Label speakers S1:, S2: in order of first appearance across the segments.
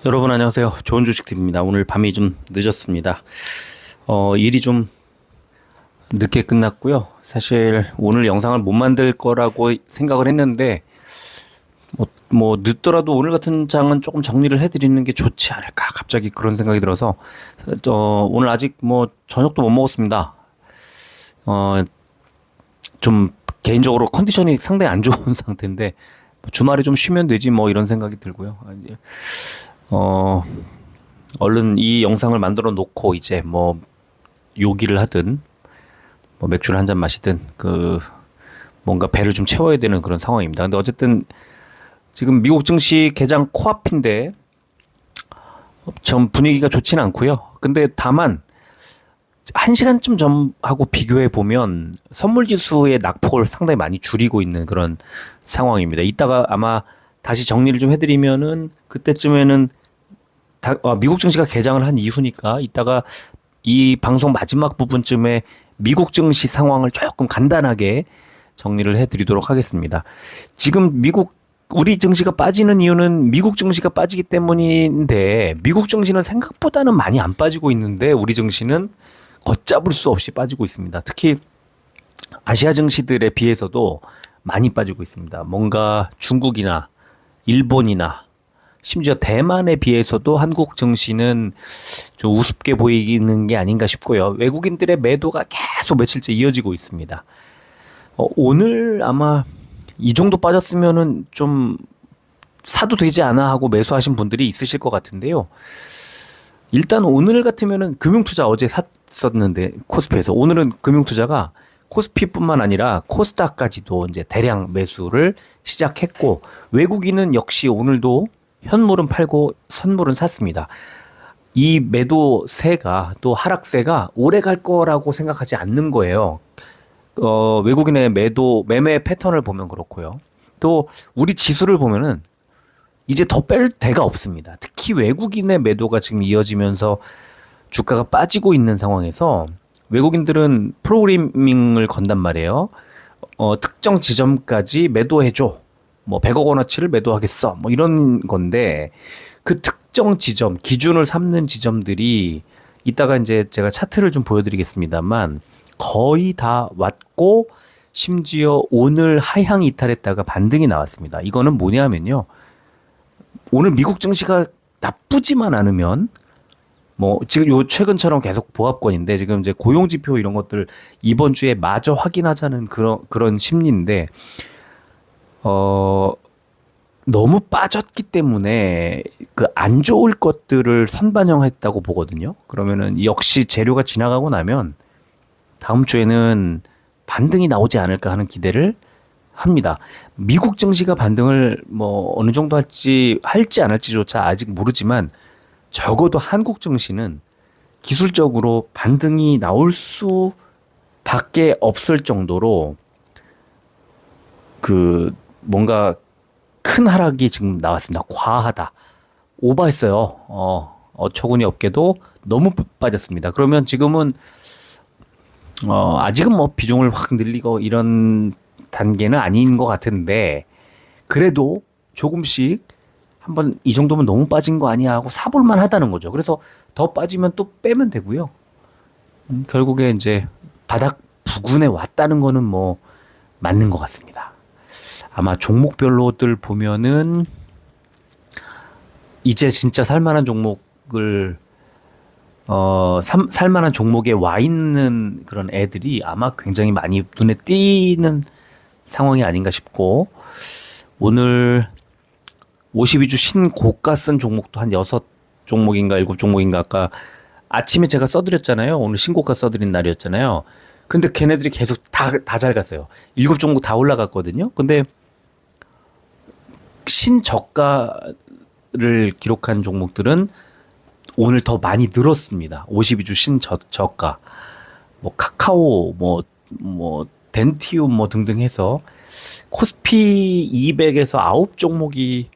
S1: 여러분 안녕하세요. 좋은 주식TV입니다. 오늘 밤이 좀 늦었습니다. 일이 좀 늦게 끝났고요. 사실 오늘 영상을 못 만들 거라고 생각을 했는데 뭐 늦더라도 오늘 같은 장은 조금 정리를 해드리는 게 좋지 않을까 갑자기 그런 생각이 들어서 오늘 아직 뭐 저녁도 못 먹었습니다. 좀 개인적으로 컨디션이 상당히 안 좋은 상태인데 주말에 좀 쉬면 되지 뭐 이런 생각이 들고요. 이제 얼른 이 영상을 만들어 놓고 이제 뭐 요기를 하든 뭐 맥주를 한 잔 마시든 뭔가 배를 좀 채워야 되는 그런 상황입니다. 근데 어쨌든 지금 미국 증시 개장 코앞인데 좀 분위기가 좋지는 않고요. 근데 다만 한 시간쯤 전하고 비교해 보면 선물 지수의 낙폭을 상당히 많이 줄이고 있는 그런 상황입니다. 이따가 아마 다시 정리를 좀 해드리면은 그때쯤에는 미국 증시가 개장을 한 이후니까 이따가 이 방송 마지막 부분쯤에 미국 증시 상황을 조금 간단하게 정리를 해드리도록 하겠습니다. 지금 우리 증시가 빠지는 이유는 미국 증시가 빠지기 때문인데 미국 증시는 생각보다는 많이 안 빠지고 있는데 우리 증시는 걷잡을 수 없이 빠지고 있습니다. 특히 아시아 증시들에 비해서도 많이 빠지고 있습니다. 뭔가 중국이나 일본이나 심지어 대만에 비해서도 한국 증시는 좀 우습게 보이는 게 아닌가 싶고요. 외국인들의 매도가 계속 며칠째 이어지고 있습니다. 오늘 아마 이 정도 빠졌으면은 좀 사도 되지 않아 하고 매수하신 분들이 있으실 것 같은데요. 일단 오늘 같으면은 금융투자 어제 샀었는데 코스피에서 오늘은 금융투자가 코스피뿐만 아니라 코스닥까지도 이제 대량 매수를 시작했고 외국인은 역시 오늘도 현물은 팔고 선물은 샀습니다. 이 매도세가 또 하락세가 오래 갈 거라고 생각하지 않는 거예요. 외국인의 매매 패턴을 보면 그렇고요. 또 우리 지수를 보면은 이제 더 뺄 데가 없습니다. 특히 외국인의 매도가 지금 이어지면서 주가가 빠지고 있는 상황에서 외국인들은 프로그래밍을 건단 말이에요. 특정 지점까지 매도해줘. 뭐 100억 원어치를 매도하겠어. 뭐 이런 건데 그 특정 지점, 기준을 삼는 지점들이 이따가 이제 제가 차트를 좀 보여드리겠습니다만 거의 다 왔고 심지어 오늘 하향 이탈했다가 반등이 나왔습니다. 이거는 뭐냐면요. 오늘 미국 증시가 나쁘지만 않으면 뭐 지금 요 최근처럼 계속 보합권인데 지금 이제 고용 지표 이런 것들 이번 주에 마저 확인하자는 그런 심리인데 너무 빠졌기 때문에 그 안 좋을 것들을 선반영했다고 보거든요. 그러면은 역시 재료가 지나가고 나면 다음 주에는 반등이 나오지 않을까 하는 기대를 합니다. 미국 증시가 반등을 뭐 어느 정도 할지 안 할지조차 아직 모르지만 적어도 한국 증시는 기술적으로 반등이 나올 수밖에 없을 정도로 뭔가 큰 하락이 지금 나왔습니다. 과하다. 오버했어요. 어처구니 없게도 너무 빠졌습니다. 그러면 지금은 아직은 뭐 비중을 확 늘리고 이런 단계는 아닌 것 같은데 그래도 조금씩 한번 이 정도면 너무 빠진 거 아니야 하고 사볼만 하다는 거죠. 그래서 더 빠지면 또 빼면 되고요. 결국에 이제 바닥 부근에 왔다는 거는 뭐 맞는 것 같습니다. 아마 종목별로들 보면은 이제 진짜 살만한 종목을 살만한 종목에 와 있는 그런 애들이 아마 굉장히 많이 눈에 띄는 상황이 아닌가 싶고 오늘 52주 신고가 쓴 종목도 한 6종목인가 7종목인가 아까 아침에 제가 써드렸잖아요. 오늘 신고가 써드린 날이었잖아요. 근데 걔네들이 계속 다 잘 갔어요. 7종목 다 올라갔거든요. 근데 신저가를 기록한 종목들은 오늘 더 많이 늘었습니다. 52주 신저가. 뭐 카카오 뭐 덴티움 뭐 등등 해서 코스피 200에서 9종목이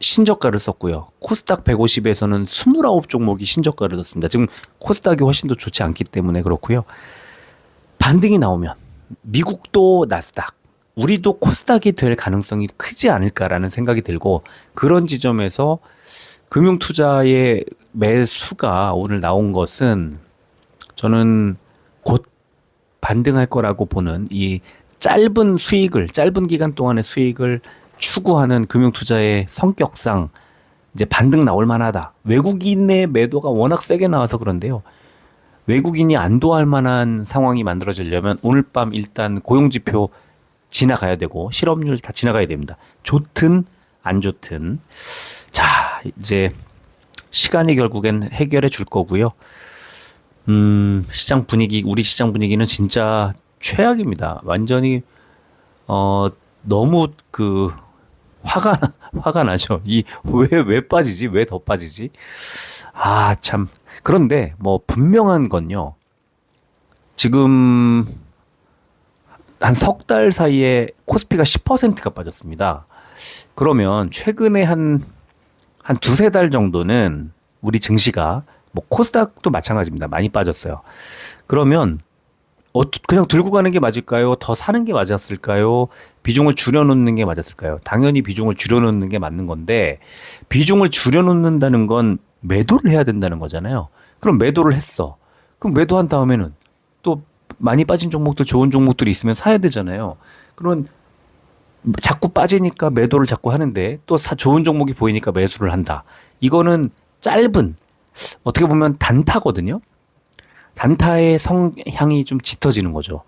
S1: 신저가를 썼고요. 코스닥 150에서는 29종목이 신저가를 썼습니다. 지금 코스닥이 훨씬 더 좋지 않기 때문에 그렇고요. 반등이 나오면 미국도 나스닥, 우리도 코스닥이 될 가능성이 크지 않을까라는 생각이 들고 그런 지점에서 금융 투자의 매수가 오늘 나온 것은 저는 곧 반등할 거라고 보는 이 짧은 기간 동안의 수익을 추구하는 금융 투자의 성격상 이제 반등 나올 만하다. 외국인의 매도가 워낙 세게 나와서 그런데요. 외국인이 안도할 만한 상황이 만들어지려면 오늘 밤 일단 고용지표 지나가야 되고 실업률 다 지나가야 됩니다. 좋든 안 좋든. 자, 이제 시간이 결국엔 해결해 줄 거고요. 시장 분위기, 우리 시장 분위기는 진짜 최악입니다. 완전히 너무 화가 나죠. 왜 빠지지? 왜 더 빠지지? 아, 참. 그런데 뭐 분명한 건요. 지금 한 석 달 사이에 코스피가 10%가 빠졌습니다. 그러면 최근에 한 두세 달 정도는 우리 증시가 뭐 코스닥도 마찬가지입니다. 많이 빠졌어요. 그러면 그냥 들고 가는 게 맞을까요? 더 사는 게 맞았을까요? 비중을 줄여놓는 게 맞았을까요? 당연히 비중을 줄여놓는 게 맞는 건데 비중을 줄여놓는다는 건 매도를 해야 된다는 거잖아요. 그럼 매도를 했어. 그럼 매도한 다음에는 또 많이 빠진 종목들, 좋은 종목들이 있으면 사야 되잖아요. 그러면 자꾸 빠지니까 매도를 자꾸 하는데 또 좋은 종목이 보이니까 매수를 한다. 이거는 짧은 어떻게 보면 단타거든요. 단타의 성향이 좀 짙어지는 거죠.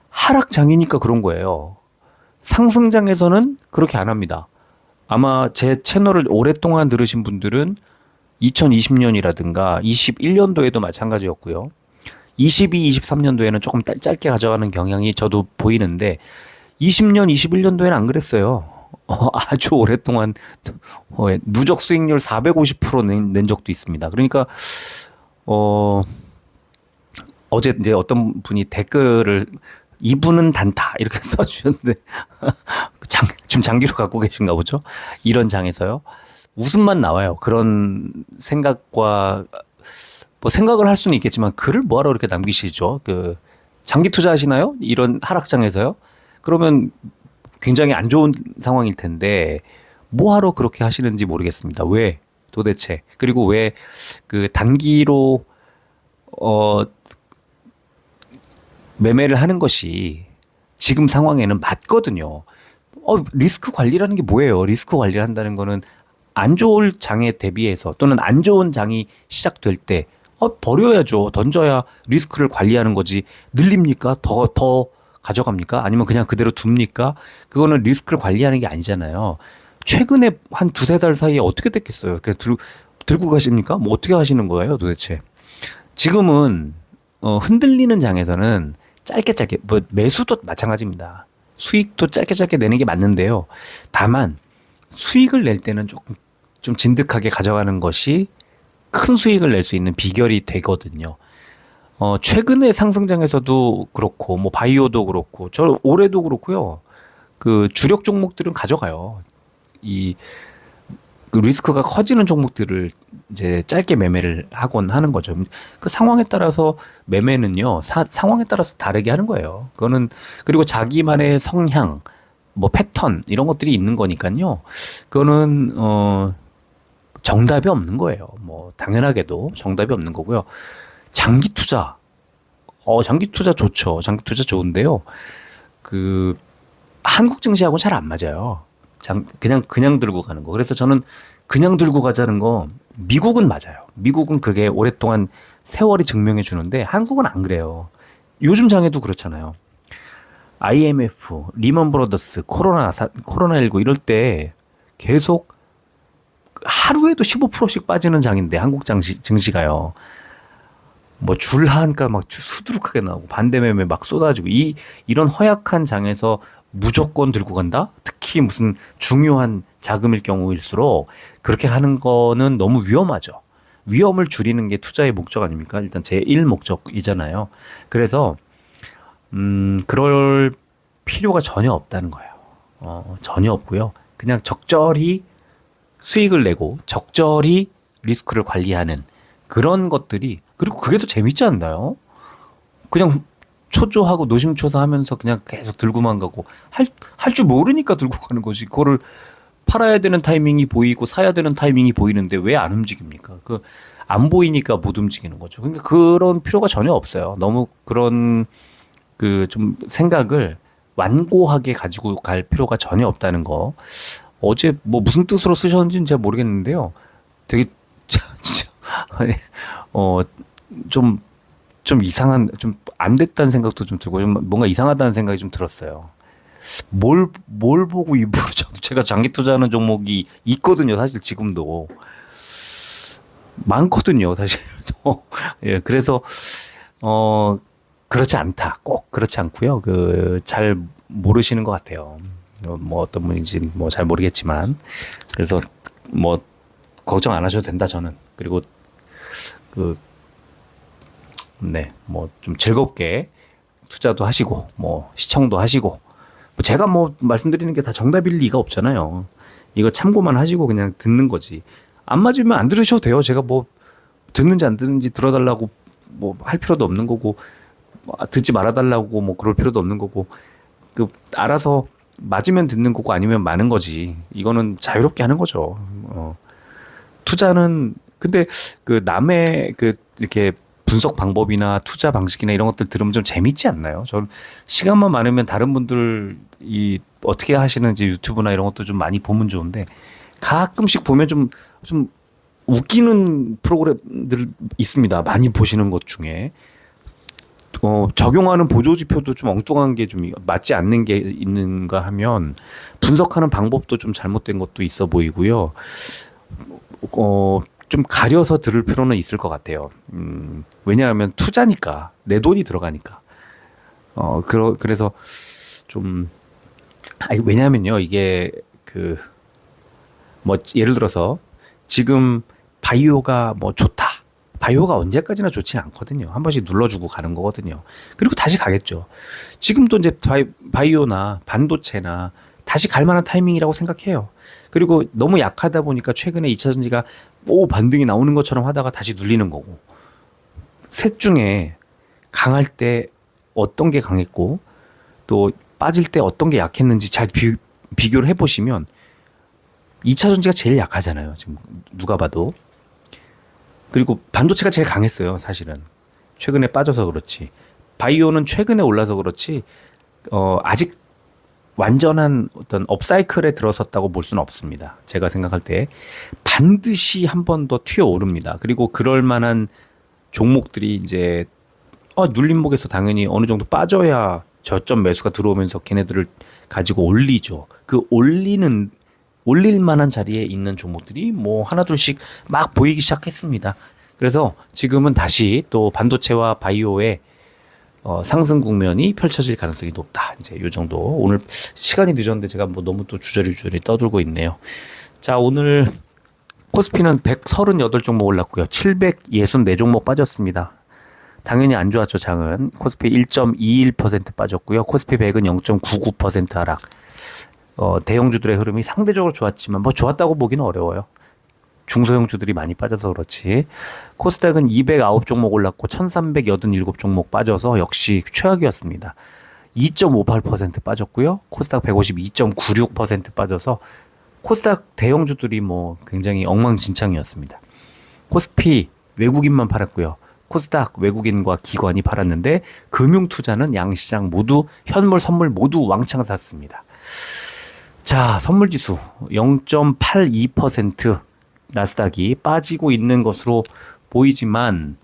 S1: 하락장이니까 그런 거예요. 상승장에서는 그렇게 안 합니다. 아마 제 채널을 오랫동안 들으신 분들은 2020년이라든가 21년도에도 마찬가지였고요. 22, 23년도에는 조금 짧게 가져가는 경향이 저도 보이는데 20년, 21년도에는 안 그랬어요. 아주 오랫동안 누적 수익률 450% 낸 적도 있습니다. 그러니까 어제 이제 어떤 분이 댓글을 이분은 단타 이렇게 써주셨는데 지금 장기로 갖고 계신가 보죠. 이런 장에서요. 웃음만 나와요. 그런 생각과 뭐 생각을 할 수는 있겠지만 글을 뭐하러 이렇게 남기시죠? 장기 투자하시나요? 이런 하락장에서요? 그러면 굉장히 안 좋은 상황일 텐데 뭐하러 그렇게 하시는지 모르겠습니다. 왜 도대체? 그리고 왜 단기로 매매를 하는 것이 지금 상황에는 맞거든요. 리스크 관리라는 게 뭐예요? 리스크 관리를 한다는 거는 안 좋을 장에 대비해서 또는 안 좋은 장이 시작될 때 버려야죠. 던져야 리스크를 관리하는 거지. 늘립니까? 더 가져갑니까? 아니면 그냥 그대로 둡니까? 그거는 리스크를 관리하는 게 아니잖아요. 최근에 한 두세 달 사이에 어떻게 됐겠어요? 그냥 들고 가십니까? 뭐 어떻게 하시는 거예요, 도대체? 지금은 흔들리는 장에서는 짧게 뭐 매수도 마찬가지입니다. 수익도 짧게 내는 게 맞는데요. 다만 수익을 낼 때는 조금 좀 진득하게 가져가는 것이 큰 수익을 낼 수 있는 비결이 되거든요. 최근에 상승장에서도 그렇고 뭐 바이오도 그렇고 저 올해도 그렇고요. 주력 종목들은 가져가요. 리스크가 커지는 종목들을 이제 짧게 매매를 하곤 하는 거죠. 그 상황에 따라서 매매는요, 상황에 따라서 다르게 하는 거예요. 그거는, 그리고 자기만의 성향, 뭐 패턴, 이런 것들이 있는 거니까요. 그거는, 정답이 없는 거예요. 뭐, 당연하게도 정답이 없는 거고요. 장기 투자. 장기 투자 좋죠. 장기 투자 좋은데요. 한국 증시하고 잘 안 맞아요. 그냥 들고 가는 거. 그래서 저는 그냥 들고 가자는 거, 미국은 맞아요. 미국은 그게 오랫동안 세월이 증명해 주는데 한국은 안 그래요. 요즘 장에도 그렇잖아요. IMF, 리먼 브로더스, 코로나19 이럴 때 계속 하루에도 15%씩 빠지는 장인데 한국 증시가요. 뭐 줄하니까 막 수두룩하게 나오고 반대매매 막 쏟아지고 이런 허약한 장에서 무조건 들고 간다? 특히 무슨 중요한 자금일 경우일수록 그렇게 하는 거는 너무 위험하죠. 위험을 줄이는 게 투자의 목적 아닙니까? 일단 제1 목적이잖아요. 그래서 그럴 필요가 전혀 없다는 거예요. 전혀 없고요. 그냥 적절히 수익을 내고 적절히 리스크를 관리하는 그런 것들이, 그리고 그게 더 재밌지 않나요? 그냥 초조하고 노심초사하면서 그냥 계속 들고만 가고 할 줄 모르니까 들고 가는 거지. 그거를 팔아야 되는 타이밍이 보이고 사야 되는 타이밍이 보이는데 왜 안 움직입니까? 그 안 보이니까 못 움직이는 거죠. 그러니까 그런 필요가 전혀 없어요. 너무 그런 그 좀 생각을 완고하게 가지고 갈 필요가 전혀 없다는 거. 어제 뭐 무슨 뜻으로 쓰셨는지는 제가 모르겠는데요. 되게 진짜 아니, 어, 좀, 좀 이상한, 좀 안 됐다는 생각도 좀 들고, 좀 뭔가 이상하다는 생각이 좀 들었어요. 뭘 보고 일부러 제가 장기 투자하는 종목이 있거든요. 사실 지금도. 많거든요. 사실. 예, 그래서, 어, 그렇지 않다. 꼭 그렇지 않고요. 잘 모르시는 것 같아요. 뭐 어떤 분인지 뭐 잘 모르겠지만. 그래서 뭐, 걱정 안 하셔도 된다, 저는. 그리고 그, 네, 뭐 좀 즐겁게 투자도 하시고, 뭐 시청도 하시고, 뭐 제가 뭐 말씀드리는 게 다 정답일 리가 없잖아요. 이거 참고만 하시고 그냥 듣는 거지. 안 맞으면 안 들으셔도 돼요. 제가 뭐 듣는지 안 듣는지 들어달라고 뭐 할 필요도 없는 거고, 뭐 듣지 말아달라고 뭐 그럴 필요도 없는 거고, 알아서 맞으면 듣는 거고 아니면 마는 거지. 이거는 자유롭게 하는 거죠. 투자는 근데 남의 이렇게 분석 방법이나 투자 방식이나 이런 것들 들으면 좀 재밌지 않나요? 저는 시간만 많으면 다른 분들이 어떻게 하시는지 유튜브나 이런 것도 좀 많이 보면 좋은데 가끔씩 보면 좀 웃기는 프로그램들 있습니다. 많이 보시는 것 중에 적용하는 보조지표도 좀 엉뚱한 게 좀 맞지 않는 게 있는가 하면 분석하는 방법도 좀 잘못된 것도 있어 보이고요. 좀 가려서 들을 필요는 있을 것 같아요. 왜냐하면 투자니까 내 돈이 들어가니까. 그래서 좀 왜냐하면요 이게 뭐 예를 들어서 지금 바이오가 뭐 좋다. 바이오가 언제까지나 좋지는 않거든요. 한 번씩 눌러주고 가는 거거든요. 그리고 다시 가겠죠. 지금도 이제 바이오나 반도체나 다시 갈 만한 타이밍이라고 생각해요. 그리고 너무 약하다 보니까 최근에 2차전지가 반등이 나오는 것처럼 하다가 다시 눌리는 거고. 셋 중에 강할 때 어떤 게 강했고 또 빠질 때 어떤 게 약했는지 잘 비교를 해보시면 2차전지가 제일 약하잖아요. 지금 누가 봐도. 그리고 반도체가 제일 강했어요. 사실은. 최근에 빠져서 그렇지. 바이오는 최근에 올라서 그렇지 아직 완전한 어떤 업사이클에 들어섰다고 볼 수는 없습니다. 제가 생각할 때 반드시 한 번 더 튀어 오릅니다. 그리고 그럴 만한 종목들이 이제 눌림목에서 당연히 어느 정도 빠져야 저점 매수가 들어오면서 걔네들을 가지고 올리죠. 올릴 만한 자리에 있는 종목들이 뭐 하나 둘씩 막 보이기 시작했습니다. 그래서 지금은 다시 또 반도체와 바이오의 상승 국면이 펼쳐질 가능성이 높다. 이제 요 정도. 오늘 시간이 늦었는데 제가 뭐 너무 또 주저리 떠들고 있네요. 자, 오늘 코스피는 138종목 올랐고요. 764종목 빠졌습니다. 당연히 안 좋았죠, 장은. 코스피 1.21% 빠졌고요. 코스피 100은 0.99% 하락. 대형주들의 흐름이 상대적으로 좋았지만 뭐 좋았다고 보기는 어려워요. 중소형주들이 많이 빠져서 그렇지. 코스닥은 209종목 올랐고 1387종목 빠져서 역시 최악이었습니다. 2.58% 빠졌고요. 코스닥 150 2.96% 빠져서 코스닥 대형주들이 뭐 굉장히 엉망진창이었습니다. 코스피 외국인만 팔았고요. 코스닥 외국인과 기관이 팔았는데 금융투자는 양시장 모두 현물 선물 모두 왕창 샀습니다. 자, 선물지수 0.82% 나스닥이 빠지고 있는 것으로 보이지만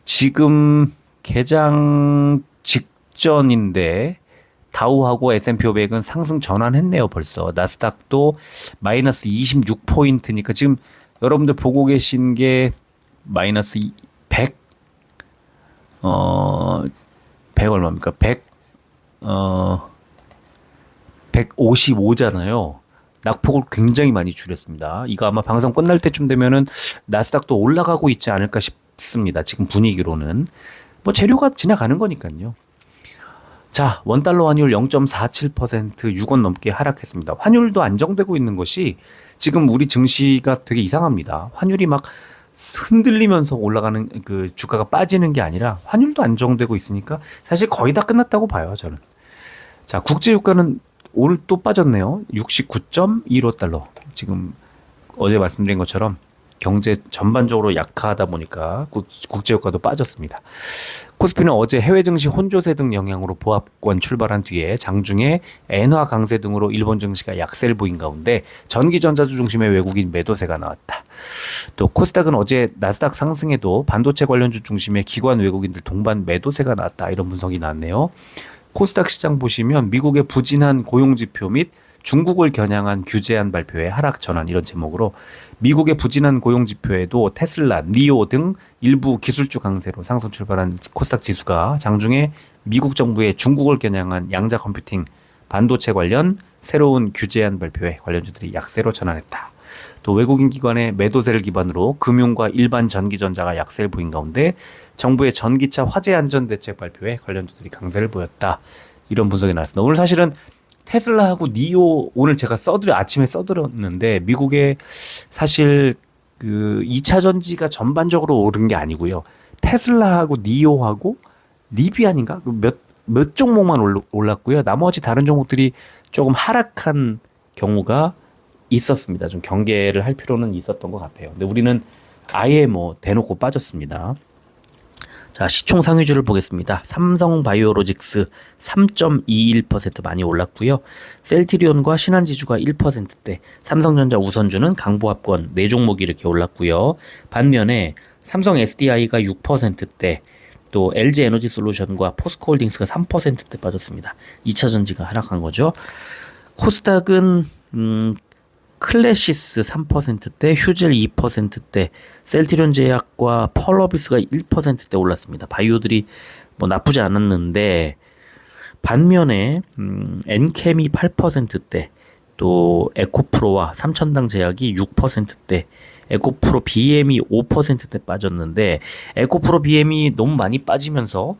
S1: 지금 개장 직전인데 다우하고 S&P 500은 상승 전환했네요. 벌써 나스닥도 마이너스 26포인트니까 지금 여러분들 보고 계신 게 마이너스 100 얼마입니까? 155잖아요. 낙폭을 굉장히 많이 줄였습니다. 이거 아마 방송 끝날 때쯤 되면은 나스닥도 올라가고 있지 않을까 싶습니다. 지금 분위기로는. 뭐 재료가 지나가는 거니까요. 자, 원달러 환율 0.47% 6원 넘게 하락했습니다. 환율도 안정되고 있는 것이 지금 우리 증시가 되게 이상합니다. 환율이 막 흔들리면서 올라가는 그 주가가 빠지는 게 아니라 환율도 안정되고 있으니까 사실 거의 다 끝났다고 봐요, 저는. 자, 국제 유가는 오늘 또 빠졌네요. 69.15달러. 지금 어제 말씀드린 것처럼 경제 전반적으로 약하다 보니까 국제 유가도 빠졌습니다. 코스피는 어제 해외 증시 혼조세 등 영향으로 보합권 출발한 뒤에 장중에 엔화 강세 등으로 일본 증시가 약세를 보인 가운데 전기전자주 중심의 외국인 매도세가 나왔다. 또 코스닥은 어제 나스닥 상승에도 반도체 관련주 중심의 기관 외국인들 동반 매도세가 나왔다. 이런 분석이 나왔네요. 코스닥 시장 보시면 미국의 부진한 고용지표 및 중국을 겨냥한 규제안 발표에 하락 전환 이런 제목으로 미국의 부진한 고용지표에도 테슬라, 니오 등 일부 기술주 강세로 상승 출발한 코스닥 지수가 장중에 미국 정부의 중국을 겨냥한 양자 컴퓨팅, 반도체 관련 새로운 규제안 발표에 관련주들이 약세로 전환했다. 또 외국인 기관의 매도세를 기반으로 금융과 일반 전기전자가 약세를 보인 가운데 정부의 전기차 화재 안전 대책 발표에 관련주들이 강세를 보였다. 이런 분석이 나왔습니다. 오늘 사실은 테슬라하고 니오 오늘 제가 아침에 써드렸는데 미국의 사실 그 2차 전지가 전반적으로 오른 게 아니고요. 테슬라하고 니오하고 리비안인가 몇 종목만 올랐고요. 나머지 다른 종목들이 조금 하락한 경우가 있었습니다. 좀 경계를 할 필요는 있었던 것 같아요. 근데 우리는 아예 뭐 대놓고 빠졌습니다. 자, 시총 상위주를 보겠습니다. 삼성바이오로직스 3.21% 많이 올랐고요. 셀트리온과 신한지주가 1%대, 삼성전자 우선주는 강보합권 4종목이 이렇게 올랐고요. 반면에 삼성 SDI가 6%대, 또 LG에너지솔루션과 포스코홀딩스가 3%대 빠졌습니다. 2차 전지가 하락한 거죠. 코스닥은 클래시스 3%대, 휴젤 2%대, 셀트리온 제약과 펄어비스가 1%대 올랐습니다. 바이오들이 뭐 나쁘지 않았는데 반면에 엔케미 8%대, 또 에코프로와 삼천당 제약이 6%대, 에코프로 BM이 5%대 빠졌는데 에코프로 BM이 너무 많이 빠지면서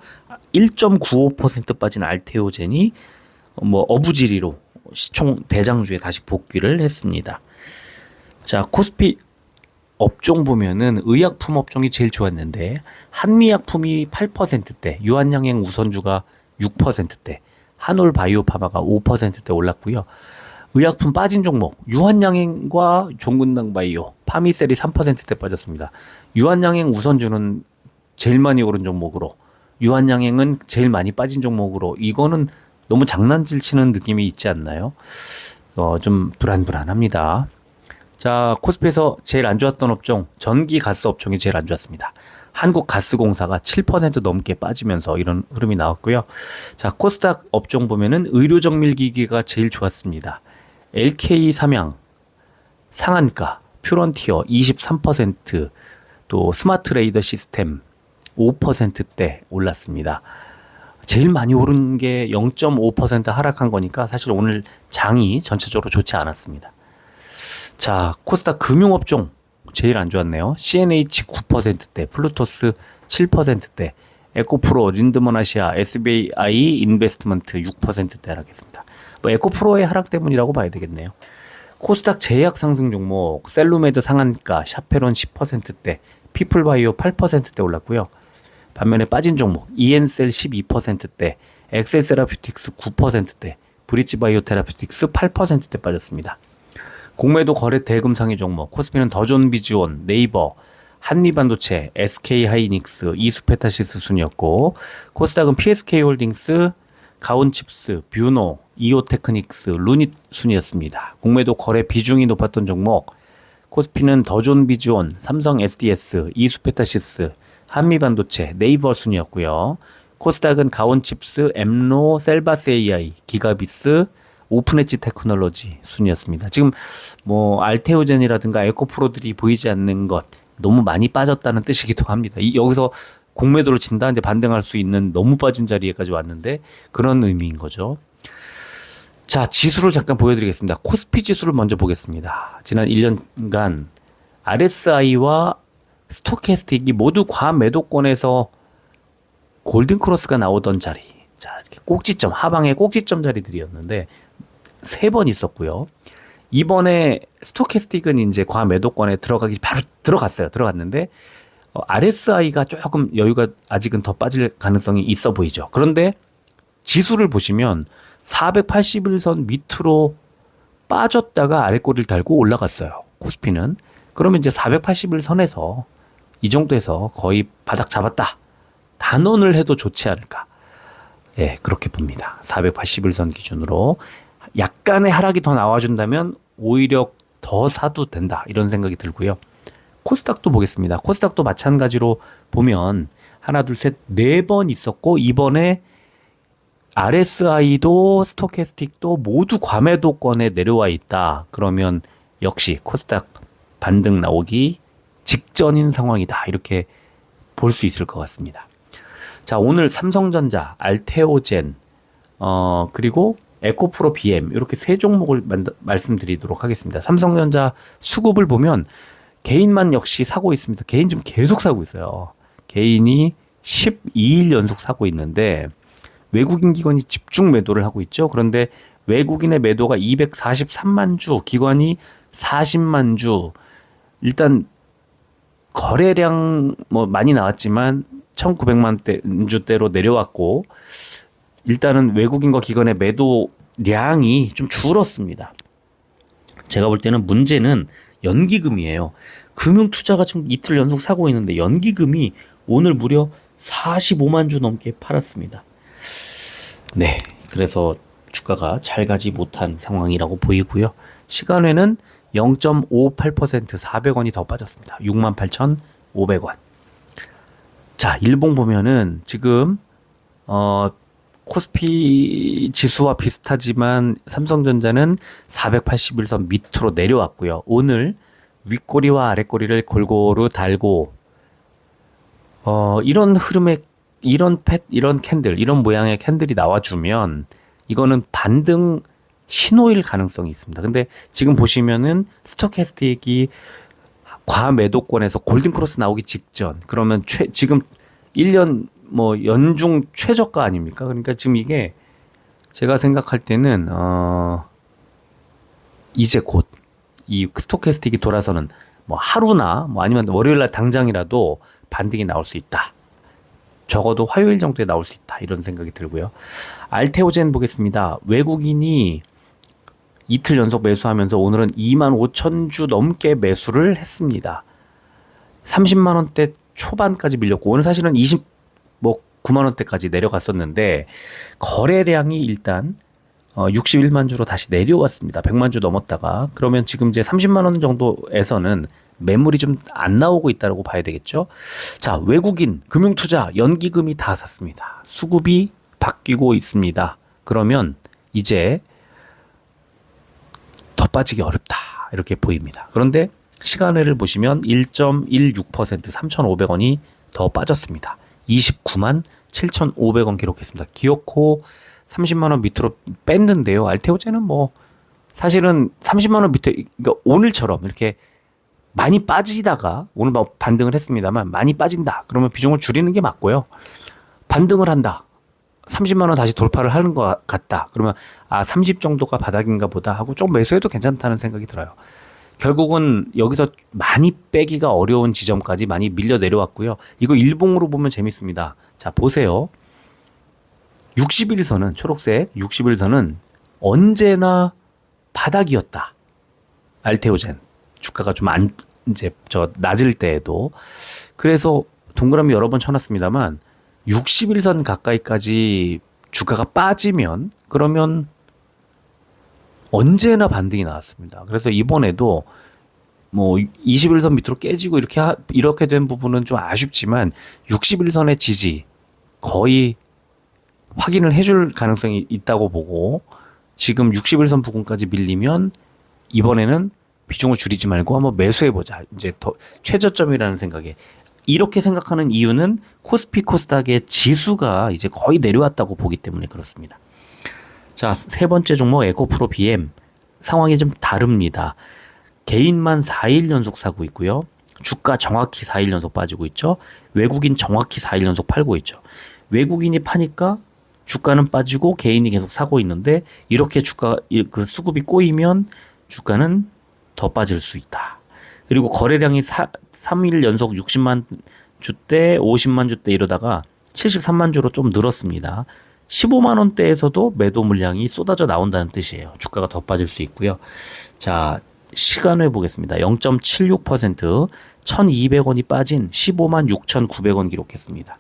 S1: 1.95% 빠진 알테오젠이 뭐 어부지리로 시총 대장주에 다시 복귀를 했습니다. 자, 코스피 업종 보면은 의약품 업종이 제일 좋았는데 한미약품이 8%대, 유한양행 우선주가 6%대, 한올바이오파마가 5%대 올랐고요. 의약품 빠진 종목 유한양행과 종근당바이오, 파미셀이 3%대 빠졌습니다. 유한양행 우선주는 제일 많이 오른 종목으로, 유한양행은 제일 많이 빠진 종목으로, 이거는 너무 장난질 치는 느낌이 있지 않나요? 좀 불안합니다. 자, 코스피에서 제일 안 좋았던 업종, 전기 가스 업종이 제일 안 좋았습니다. 한국가스공사가 7% 넘게 빠지면서 이런 흐름이 나왔고요. 자, 코스닥 업종 보면은 의료정밀기기가 제일 좋았습니다. LK 삼양, 상한가, 퓨런티어 23%, 또 스마트레이더 시스템 5%대 올랐습니다. 제일 많이 오른 게 0.5% 하락한 거니까 사실 오늘 장이 전체적으로 좋지 않았습니다. 자, 코스닥 금융업종 제일 안 좋았네요. CNH 9%대, 플루토스 7%대, 에코프로, 린드먼아시아, SBI 인베스트먼트 6%대 하락했습니다. 뭐 에코프로의 하락 때문이라고 봐야 되겠네요. 코스닥 제약 상승 종목, 셀루메드 상한가, 샤페론 10%대, 피플바이오 8%대 올랐고요. 반면에 빠진 종목 이엔셀 12%대, 엑셀세라퓨틱스 9%대, 브릿지바이오테라퓨틱스 8%대 빠졌습니다. 공매도 거래 대금 상위 종목 코스피는 더존비지온, 네이버, 한미반도체, SK하이닉스, 이수페타시스 순이었고 코스닥은 PSK홀딩스, 가온칩스, 뷰노, 이오테크닉스, 루닛 순이었습니다. 공매도 거래 비중이 높았던 종목 코스피는 더존비지온, 삼성 SDS, 이수페타시스, 한미반도체, 네이버 순이었고요. 코스닥은 가온칩스, 엠로, 셀바스 AI, 기가비스, 오픈엣지 테크놀로지 순이었습니다. 지금 뭐 알테오젠이라든가 에코프로들이 보이지 않는 것 너무 많이 빠졌다는 뜻이기도 합니다. 여기서 공매도를 친다 이제 반등할 수 있는 너무 빠진 자리에까지 왔는데 그런 의미인 거죠. 자, 지수를 잠깐 보여드리겠습니다. 코스피 지수를 먼저 보겠습니다. 지난 1년간 RSI와 스토캐스틱이 모두 과매도권에서 골든크로스가 나오던 자리, 자 이렇게 꼭지점, 하방의 꼭지점 자리들이었는데 3번 있었고요. 이번에 스토캐스틱은 이제 과매도권에 들어가기 바로 들어갔어요. 들어갔는데 RSI가 조금 여유가 아직은 더 빠질 가능성이 있어 보이죠. 그런데 지수를 보시면 481선 밑으로 빠졌다가 아래 꼬리를 달고 올라갔어요. 코스피는. 그러면 이제 481선에서 이 정도에서 거의 바닥 잡았다. 단언을 해도 좋지 않을까. 예, 그렇게 봅니다. 481선 기준으로 약간의 하락이 더 나와준다면 오히려 더 사도 된다. 이런 생각이 들고요. 코스닥도 보겠습니다. 코스닥도 마찬가지로 보면 하나, 둘, 셋, 네 번 있었고 이번에 RSI도 스토캐스틱도 모두 과매도권에 내려와 있다. 그러면 역시 코스닥 반등 나오기 직전인 상황이다. 이렇게 볼 수 있을 것 같습니다. 자, 오늘 삼성전자, 알테오젠, 그리고 에코프로 BM 이렇게 세 종목을 말씀드리도록 하겠습니다. 삼성전자 수급을 보면 개인만 역시 사고 있습니다. 개인 좀 계속 사고 있어요. 개인이 12일 연속 사고 있는데 외국인 기관이 집중 매도를 하고 있죠. 그런데 외국인의 매도가 243만 주, 기관이 40만 주. 일단 거래량 뭐 많이 나왔지만 1900만 주대로 내려왔고 일단은 외국인과 기관의 매도량이 좀 줄었습니다. 제가 볼 때는 문제는 연기금이에요. 금융투자가 지금 이틀 연속 사고 있는데 연기금이 오늘 무려 45만 주 넘게 팔았습니다. 네, 그래서 주가가 잘 가지 못한 상황이라고 보이고요. 시간에는 0.58% 400원이 더 빠졌습니다. 68,500원. 자, 일봉 보면은 지금 코스피 지수와 비슷하지만 삼성전자는 481선 밑으로 내려왔고요. 오늘 윗꼬리와 아랫꼬리를 골고루 달고 이런 흐름의 이런 캔들, 이런 모양의 캔들이 나와주면 이거는 반등 신호일 가능성이 있습니다. 근데 지금 보시면은 스토캐스틱이 과매도권에서 골든크로스 나오기 직전, 그러면 지금 1년 뭐 연중 최저가 아닙니까? 그러니까 지금 이게 제가 생각할 때는 이제 곧 이 스토캐스틱이 돌아서는 뭐 하루나 뭐 아니면 월요일 날 당장이라도 반등이 나올 수 있다. 적어도 화요일 정도에 나올 수 있다. 이런 생각이 들고요. 알테오젠 보겠습니다. 외국인이 이틀 연속 매수하면서 오늘은 25,000주 넘게 매수를 했습니다. 30만 원대 초반까지 밀렸고 오늘 사실은 9만 원대까지 내려갔었는데 거래량이 일단 61만 주로 다시 내려왔습니다. 100만 주 넘었다가 그러면 지금 이제 30만 원 정도에서는 매물이 좀 안 나오고 있다고 봐야 되겠죠. 자, 외국인 금융투자 연기금이 다 샀습니다. 수급이 바뀌고 있습니다. 그러면 이제 더 빠지기 어렵다 이렇게 보입니다. 그런데 시간을 보시면 1.16% 3,500원이 더 빠졌습니다. 29만 7,500원 기록했습니다. 기어코 30만 원 밑으로 뺐는데요. 알테오젠은 뭐 사실은 30만 원 밑에 그러니까 오늘처럼 이렇게 많이 빠지다가 오늘 뭐 반등을 했습니다만 많이 빠진다. 그러면 비중을 줄이는 게 맞고요. 반등을 한다. 30만 원 다시 돌파를 하는 것 같다. 그러면 30 정도가 바닥인가 보다 하고 좀 매수해도 괜찮다는 생각이 들어요. 결국은 여기서 많이 빼기가 어려운 지점까지 많이 밀려 내려왔고요. 이거 일봉으로 보면 재밌습니다. 자, 보세요. 60일선은 초록색 60일선은 언제나 바닥이었다. 알테오젠 주가가 좀 이제 낮을 때에도 그래서 동그라미 여러 번 쳐놨습니다만 60일선 가까이까지 주가가 빠지면 그러면 언제나 반등이 나왔습니다. 그래서 이번에도 뭐 21선 밑으로 깨지고 이렇게 된 부분은 좀 아쉽지만 61선의 지지 거의 확인을 해줄 가능성이 있다고 보고 지금 61선 부근까지 밀리면 이번에는 비중을 줄이지 말고 한번 매수해보자. 이제 더 최저점이라는 생각에 이렇게 생각하는 이유는 코스피 코스닥의 지수가 이제 거의 내려왔다고 보기 때문에 그렇습니다. 자, 세 번째 종목 에코프로 BM 상황이 좀 다릅니다. 개인만 4일 연속 사고 있고요. 주가 정확히 4일 연속 빠지고 있죠. 외국인 정확히 4일 연속 팔고 있죠. 외국인이 파니까 주가는 빠지고 개인이 계속 사고 있는데 이렇게 주가 그 수급이 꼬이면 주가는 더 빠질 수 있다. 그리고 거래량이 3일 연속 60만 주대, 50만 주대 이러다가 73만 주로 좀 늘었습니다. 15만 원대에서도 매도 물량이 쏟아져 나온다는 뜻이에요. 주가가 더 빠질 수 있고요. 자, 시간을 보겠습니다. 0.76%, 1,200원이 빠진 15만 6,900원 기록했습니다.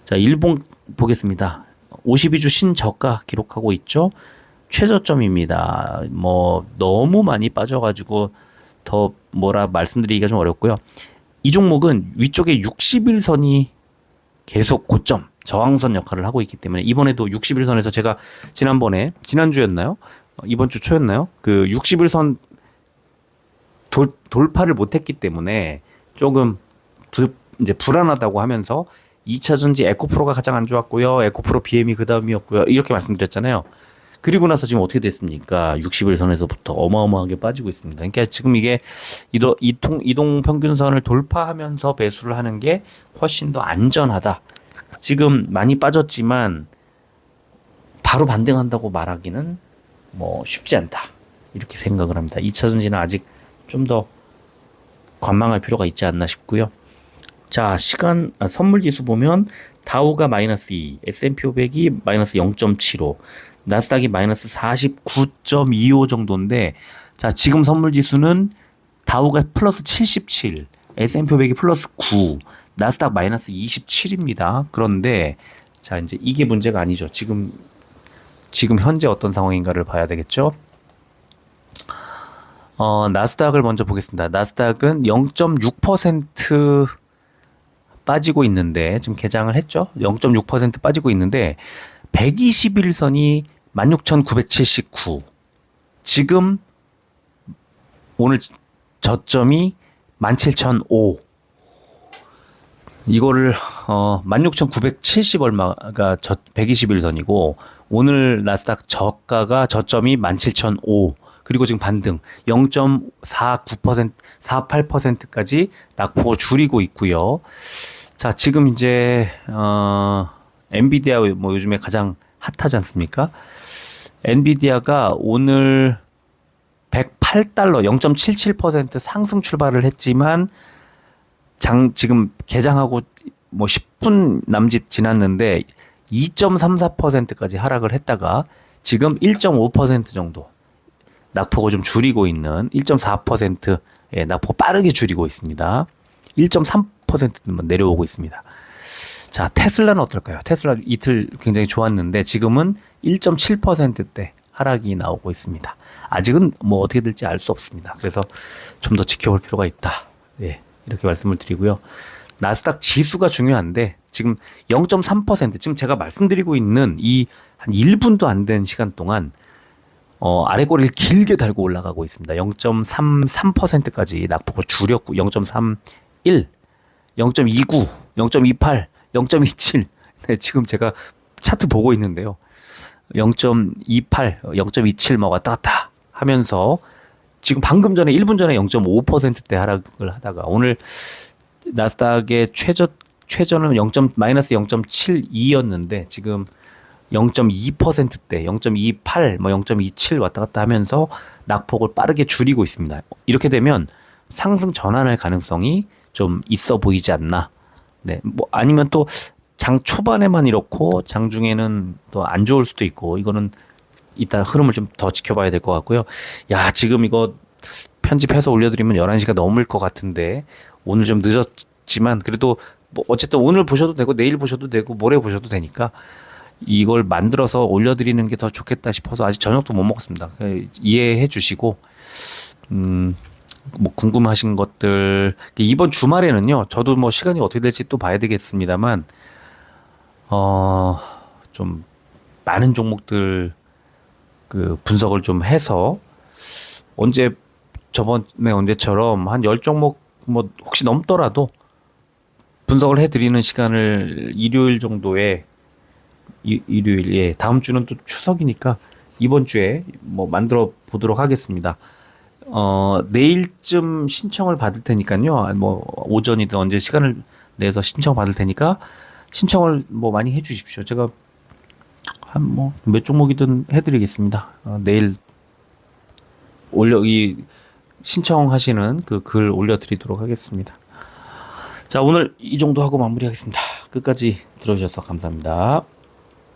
S1: 자, 일봉 보겠습니다. 52주 신저가 기록하고 있죠. 최저점입니다. 뭐 너무 많이 빠져가지고 더 뭐라 말씀드리기가 좀 어렵고요. 이 종목은 위쪽에 60일선이 계속 고점, 저항선 역할을 하고 있기 때문에 이번에도 60일선에서 제가 지난주였나요? 이번 주 초였나요? 그 60일선 돌파를 못했기 때문에 조금 이제 불안하다고 하면서 2차 전지 에코프로가 가장 안 좋았고요. 에코프로 BM이 그 다음이었고요. 이렇게 말씀드렸잖아요. 그리고 나서 지금 어떻게 됐습니까? 60일선에서부터 어마어마하게 빠지고 있습니다. 그러니까 지금 이게 이동 평균선을 돌파하면서 배수를 하는 게 훨씬 더 안전하다. 지금 많이 빠졌지만 바로 반등한다고 말하기는 뭐 쉽지 않다. 이렇게 생각을 합니다. 2차 전지는 아직 좀 더 관망할 필요가 있지 않나 싶고요. 자, 선물 지수 보면 다우가 마이너스 2, S&P 500이 마이너스 0.75, 나스닥이 마이너스 49.25 정도인데, 자, 지금 선물 지수는 다우가 플러스 77, S&P 500이 플러스 9, 나스닥 마이너스 27입니다. 그런데, 자, 이제 이게 문제가 아니죠. 지금 현재 어떤 상황인가를 봐야 되겠죠? 나스닥을 먼저 보겠습니다. 나스닥은 0.6% 빠지고 있는데, 지금 개장을 했죠? 0.6% 빠지고 있는데, 121선이 16,979. 지금, 오늘 저점이 17,005. 이거를, 16,970 얼마가 121선이고, 오늘 나스닥 저점이 17,005. 그리고 지금 반등 0.49%, 48%까지 낙폭을 줄이고 있고요. 자, 지금 이제 엔비디아 뭐 요즘에 가장 핫하지 않습니까? 엔비디아가 오늘 108달러 0.77% 상승 출발을 했지만 지금 개장하고 뭐 10분 남짓 지났는데 2.34%까지 하락을 했다가 지금 1.5% 정도 낙폭을 좀 줄이고 있는 1.4%의 낙폭 빠르게 줄이고 있습니다. 1.3%는 내려오고 있습니다. 자, 테슬라는 어떨까요? 테슬라 이틀 굉장히 좋았는데 지금은 1.7%대 하락이 나오고 있습니다. 아직은 뭐 어떻게 될지 알 수 없습니다. 그래서 좀 더 지켜볼 필요가 있다. 예, 이렇게 말씀을 드리고요. 나스닥 지수가 중요한데 지금 0.3% 지금 제가 말씀드리고 있는 이 한 1분도 안 된 시간 동안 아래 꼬리를 길게 달고 올라가고 있습니다. 0.33%까지 낙폭을 줄였고 0.31, 0.29, 0.28, 0.27. 네, 지금 제가 차트 보고 있는데요. 0.28, 0.27 뭐 왔다 갔다 하면서 지금 방금 전에 1분 전에 0.5%대 하락을 하다가 오늘 나스닥의 최저는 마이너스 0.72였는데 지금 0.2%대, 0.28, 뭐 0.27 왔다 갔다 하면서 낙폭을 빠르게 줄이고 있습니다. 이렇게 되면 상승 전환할 가능성이 좀 있어 보이지 않나. 네, 뭐 아니면 또 장 초반에만 이렇고 장 중에는 또 안 좋을 수도 있고 이거는 이따 흐름을 좀 더 지켜봐야 될 것 같고요. 야, 지금 이거 편집해서 올려드리면 11시가 넘을 것 같은데 오늘 좀 늦었지만 그래도 뭐 어쨌든 오늘 보셔도 되고 내일 보셔도 되고 모레 보셔도 되니까 이걸 만들어서 올려드리는 게 더 좋겠다 싶어서 아직 저녁도 못 먹었습니다. 이해해 주시고 뭐 궁금하신 것들 이번 주말에는요. 저도 뭐 시간이 어떻게 될지 또 봐야 되겠습니다만 좀 많은 종목들 그 분석을 좀 해서 저번에 언제처럼 한 10종목 뭐 혹시 넘더라도 분석을 해드리는 시간을 일요일 정도에 일요일, 예, 다음 주는 또 추석이니까 이번 주에 뭐 만들어 보도록 하겠습니다. 내일쯤 신청을 받을 테니까요. 뭐 오전이든 언제 시간을 내서 신청 받을 테니까 신청을 뭐 많이 해 주십시오. 제가 한 뭐 몇 종목이든 해드리겠습니다. 내일 올려 이 신청하시는 그 글 올려드리도록 하겠습니다. 자, 오늘 이 정도 하고 마무리하겠습니다. 끝까지 들어주셔서 감사합니다.